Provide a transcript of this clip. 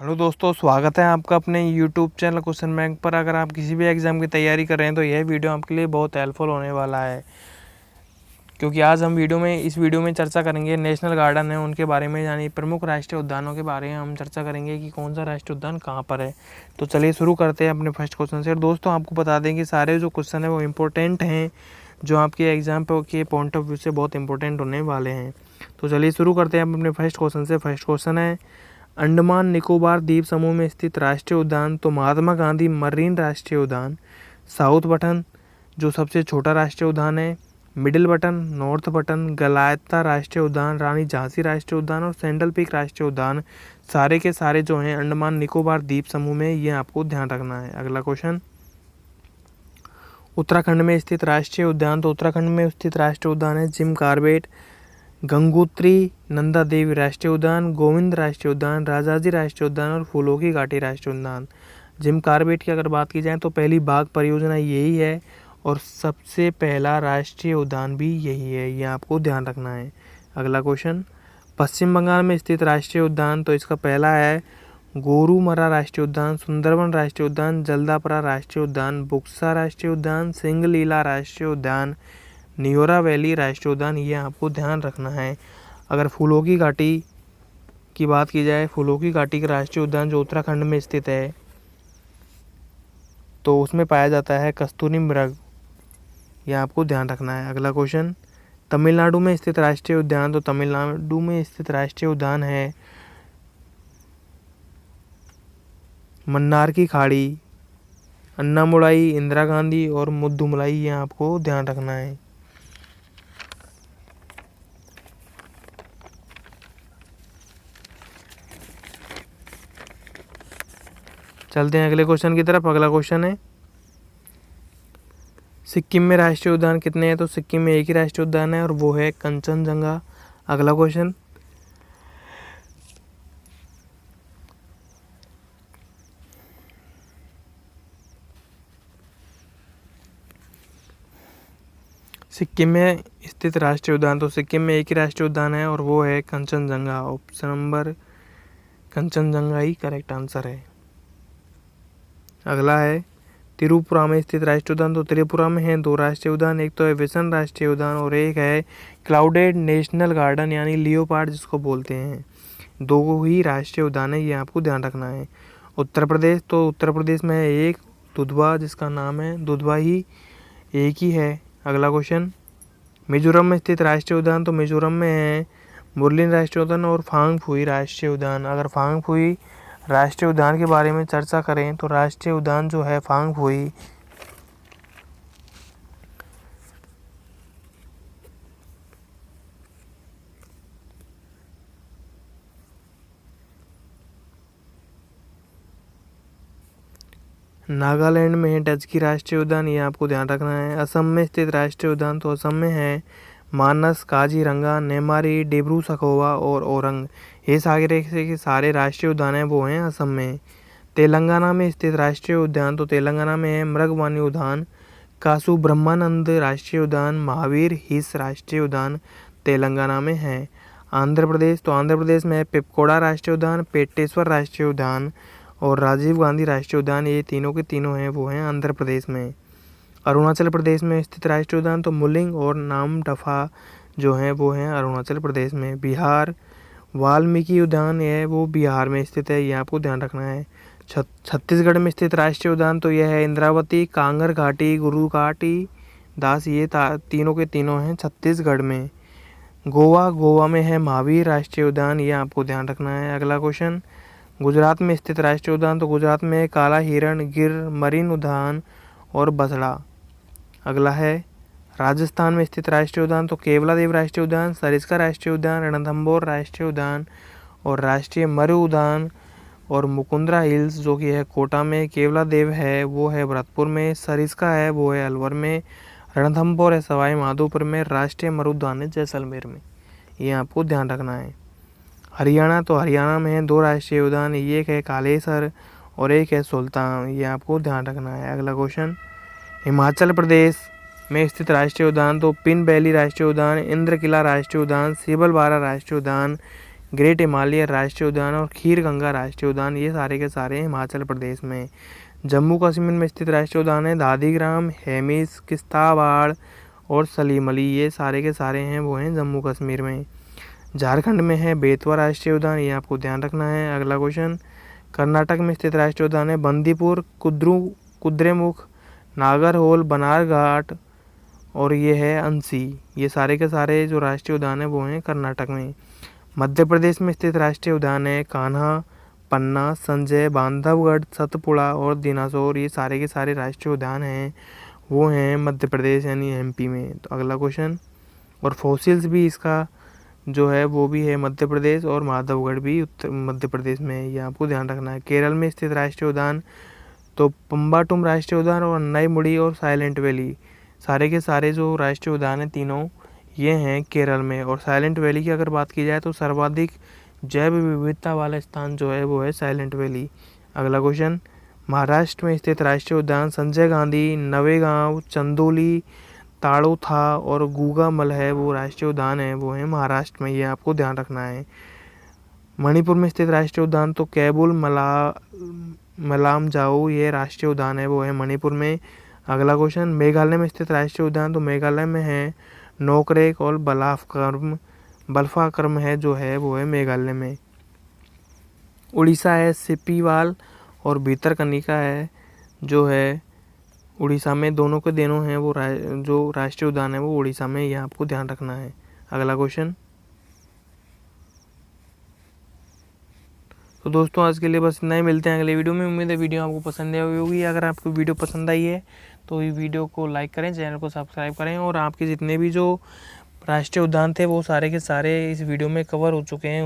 Hello दोस्तों, स्वागत है आपका अपने यूट्यूब चैनल क्वेश्चन बैंक पर। अगर आप किसी भी एग्ज़ाम की तैयारी कर रहे हैं तो यह वीडियो आपके लिए बहुत हेल्पफुल होने वाला है, क्योंकि आज हम इस वीडियो में चर्चा करेंगे नेशनल गार्डन है उनके बारे में, यानी प्रमुख राष्ट्रीय उद्यानों के बारे में हम चर्चा करेंगे कि कौन सा राष्ट्रीय उद्यान कहाँ पर है। तो चलिए शुरू करते हैं अपने फर्स्ट क्वेश्चन से। और दोस्तों, आपको बता दें कि सारे जो क्वेश्चन है वो इम्पोर्टेंट हैं, जो आपके एग्ज़ाम के पॉइंट ऑफ व्यू से बहुत इंपॉर्टेंट होने वाले हैं। तो चलिए शुरू करते हैं अपने फर्स्ट क्वेश्चन से। फर्स्ट क्वेश्चन है, अंडमान निकोबार द्वीप समूह में स्थित राष्ट्रीय उद्यान तो महात्मा गांधी मरीन राष्ट्रीय उद्यान, साउथ बटन जो सबसे छोटा राष्ट्रीय उद्यान है, मिडिल बटन, नॉर्थ बटन, गलायता राष्ट्रीय उद्यान, रानी झांसी राष्ट्रीय उद्यान और सैंडल पीक राष्ट्रीय उद्यान, सारे के सारे जो हैं अंडमान निकोबार द्वीप समूह में, ये आपको ध्यान रखना है। अगला क्वेश्चन, उत्तराखंड में स्थित राष्ट्रीय उद्यान तो उत्तराखंड में स्थित राष्ट्रीय उद्यान है जिम कार्बेट, गंगोत्री नंदा देवी राष्ट्रीय उद्यान, गोविंद राष्ट्रीय उद्यान, राजाजी राष्ट्रीय उद्यान और फूलों की घाटी राष्ट्रीय उद्यान। जिम कार्बेट की अगर बात की जाए तो पहली बाघ परियोजना यही है और सबसे पहला राष्ट्रीय उद्यान भी यही है, ये आपको ध्यान रखना है। अगला क्वेश्चन, पश्चिम बंगाल में स्थित राष्ट्रीय उद्यान तो इसका पहला है गोरुमरा राष्ट्रीय उद्यान, सुंदरबन राष्ट्रीय उद्यान, जल्दापरा राष्ट्रीय उद्यान, बुक्सा राष्ट्रीय उद्यान, सिंगलीला राष्ट्रीय उद्यान, नियोरा वैली राष्ट्रीय उद्यान, ये आपको ध्यान रखना है। अगर फूलों की घाटी की बात की जाए, फूलों की घाटी का राष्ट्रीय उद्यान जो उत्तराखंड में स्थित है तो उसमें पाया जाता है कस्तूरी मृग, ये आपको ध्यान रखना है। अगला क्वेश्चन, तमिलनाडु में स्थित राष्ट्रीय उद्यान तो तमिलनाडु में स्थित राष्ट्रीय उद्यान है मन्नार की खाड़ी, अन्नामुलाई, इंदिरा गांधी और मुद्दुमलाई, ये आपको ध्यान रखना है। चलते हैं अगले क्वेश्चन की तरफ। अगला क्वेश्चन है, सिक्किम में राष्ट्रीय उद्यान कितने हैं तो सिक्किम में एक ही राष्ट्रीय उद्यान है और वो है कंचनजंगा। अगला क्वेश्चन, सिक्किम में स्थित राष्ट्रीय उद्यान तो सिक्किम में एक ही राष्ट्रीय उद्यान है और वो है कंचनजंगा। ऑप्शन नंबर कंचनजंगा ही करेक्ट आंसर है। अगला है, त्रिपुरा में स्थित राष्ट्रीय उद्यान तो त्रिपुरा में है दो राष्ट्रीय उद्यान, एक तो है विसन राष्ट्रीय उद्यान और एक है क्लाउडेड नेशनल गार्डन यानी लियोपार्ड जिसको बोलते हैं। दो ही राष्ट्रीय उद्यान है, ये आपको ध्यान रखना है। उत्तर प्रदेश तो उत्तर प्रदेश में है एक दुधवा, जिसका नाम है दुधवा ही एक ही है। अगला क्वेश्चन, मिजोरम में स्थित राष्ट्रीय उद्यान तो मिजोरम में है मुरलिन राष्ट्रीय उद्यान और फांगफुई राष्ट्रीय उद्यान। अगर फांगफुई राष्ट्रीय उद्यान के बारे में चर्चा करें तो राष्ट्रीय उद्यान जो है फांगफुई नागालैंड में है डचकी राष्ट्रीय उद्यान, ये आपको ध्यान रखना है। असम में स्थित राष्ट्रीय उद्यान तो असम में है मानस, काजीरंगा, नेमारी, डिब्रू सखोवा और ओरंग, ये सारे के सारे राष्ट्रीय उद्यान हैं वो हैं असम में। तेलंगाना में स्थित राष्ट्रीय उद्यान तो तेलंगाना में है मृगवानी उद्यान, कासु ब्रह्मानंद राष्ट्रीय उद्यान, महावीर हिस राष्ट्रीय उद्यान तेलंगाना में है। आंध्र प्रदेश तो आंध्र प्रदेश में है पिपकोड़ा राष्ट्रीय उद्यान, पेटेश्वर राष्ट्रीय उद्यान और राजीव गांधी राष्ट्रीय उद्यान, ये तीनों के तीनों हैं वो हैं आंध्र प्रदेश में। अरुणाचल प्रदेश में स्थित राष्ट्रीय उद्यान तो मुलिंग और नामदफा जो हैं वो हैं अरुणाचल प्रदेश में। बिहार वाल्मीकि उद्यान है वो बिहार में स्थित है, ये आपको ध्यान रखना है। छत्तीसगढ़ में स्थित राष्ट्रीय उद्यान तो यह है इंद्रावती, कांगर घाटी, गुरु घाटी दास, ये तीनों के तीनों हैं छत्तीसगढ़ में। गोवा में है महावीर राष्ट्रीय उद्यान, ये आपको ध्यान रखना है। अगला क्वेश्चन, गुजरात में स्थित राष्ट्रीय उद्यान तो गुजरात में काला हिरण, गिर, मरीन उद्यान और बसड़ा। अगला है, राजस्थान में स्थित राष्ट्रीय उद्यान तो केवलादेव राष्ट्रीय उद्यान, सरिस्का राष्ट्रीय उद्यान, रणथंभौर राष्ट्रीय उद्यान और राष्ट्रीय मरु उद्यान और मुकुंदरा हिल्स जो कि है कोटा में, केवलादेव है वो है भरतपुर में, सरिस्का है वो है अलवर में, रणथंभौर है सवाई माधोपुर में, राष्ट्रीय मरु उद्यान है जैसलमेर में, ये आपको ध्यान रखना है। हरियाणा तो हरियाणा में है दो राष्ट्रीय उद्यान, एक है कालेसर और एक है सुल्तान, ये आपको ध्यान रखना है। अगला क्वेश्चन, हिमाचल प्रदेश में स्थित राष्ट्रीय उद्यान तो पिन वैली राष्ट्रीय उद्यान, इंद्र किला राष्ट्रीय उद्यान, सीबलबारा राष्ट्रीय उद्यान, ग्रेट हिमालय राष्ट्रीय उद्यान और खीर गंगा राष्ट्रीय उद्यान, ये सारे के सारे हिमाचल प्रदेश में। जम्मू कश्मीर में स्थित राष्ट्रीय उद्यान है दादीग्राम, हेमिस, किश्तवाड़ और सलीमली, ये सारे के सारे हैं वो हैं जम्मू कश्मीर में। झारखंड में है बेतवा राष्ट्रीय उद्यान, ये आपको ध्यान रखना है। अगला क्वेश्चन, कर्नाटक में स्थित राष्ट्रीय उद्यान है बंदीपुर, कुद्रेमुख, नागरहोल, बनारघाट और ये है अंसी, ये सारे के सारे जो राष्ट्रीय उद्यान है वो हैं कर्नाटक में। मध्य प्रदेश में स्थित राष्ट्रीय उद्यान है कान्हा, पन्ना, संजय, बांधवगढ़, सतपुड़ा और दिनाजौर, ये सारे के सारे राष्ट्रीय उद्यान हैं वो हैं मध्य प्रदेश यानी एमपी में। तो अगला क्वेश्चन, और फॉसिल्स भी इसका जो है वो भी है मध्य प्रदेश और माधवगढ़ भी उत्तर मध्य प्रदेश में है, ये आपको ध्यान रखना है। केरल में स्थित राष्ट्रीय उद्यान तो पम्बाटुम राष्ट्रीय उद्यान और अन्नाईमुड़ी और साइलेंट वैली, सारे के सारे जो राष्ट्रीय उद्यान हैं तीनों ये हैं केरल में। और साइलेंट वैली की अगर बात की जाए तो सर्वाधिक जैव विविधता वाला स्थान जो है वो है साइलेंट वैली। अगला क्वेश्चन, महाराष्ट्र में स्थित राष्ट्रीय उद्यान संजय गांधी, नवेगांव, चंदोली, ताड़ोथा और गूगामल है वो राष्ट्रीय उद्यान है वो है महाराष्ट्र में, ये आपको ध्यान रखना है। मणिपुर में स्थित राष्ट्रीय उद्यान तो कैबुल मलामजाओ, ये राष्ट्रीय उद्यान है वो है मणिपुर में। अगला क्वेश्चन, मेघालय में स्थित राष्ट्रीय उद्यान तो मेघालय में है नोकरेक और बल्फाकर्म है जो है वो है मेघालय में। उड़ीसा है सिपीवाल और भीतरकनिका है जो है उड़ीसा में, दोनों के दोनों हैं वो जो राष्ट्रीय उद्यान है वो उड़ीसा में, ये आपको ध्यान रखना है। अगला क्वेश्चन, तो दोस्तों आज के लिए बस इतना ही, मिलते हैं अगले वीडियो में। उम्मीद है वीडियो आपको पसंद आई होगी। अगर आपको वीडियो पसंद आई है तो ये वीडियो को लाइक करें, चैनल को सब्सक्राइब करें और आपके जितने भी जो राष्ट्रीय उद्यान थे वो सारे के सारे इस वीडियो में कवर हो चुके हैं।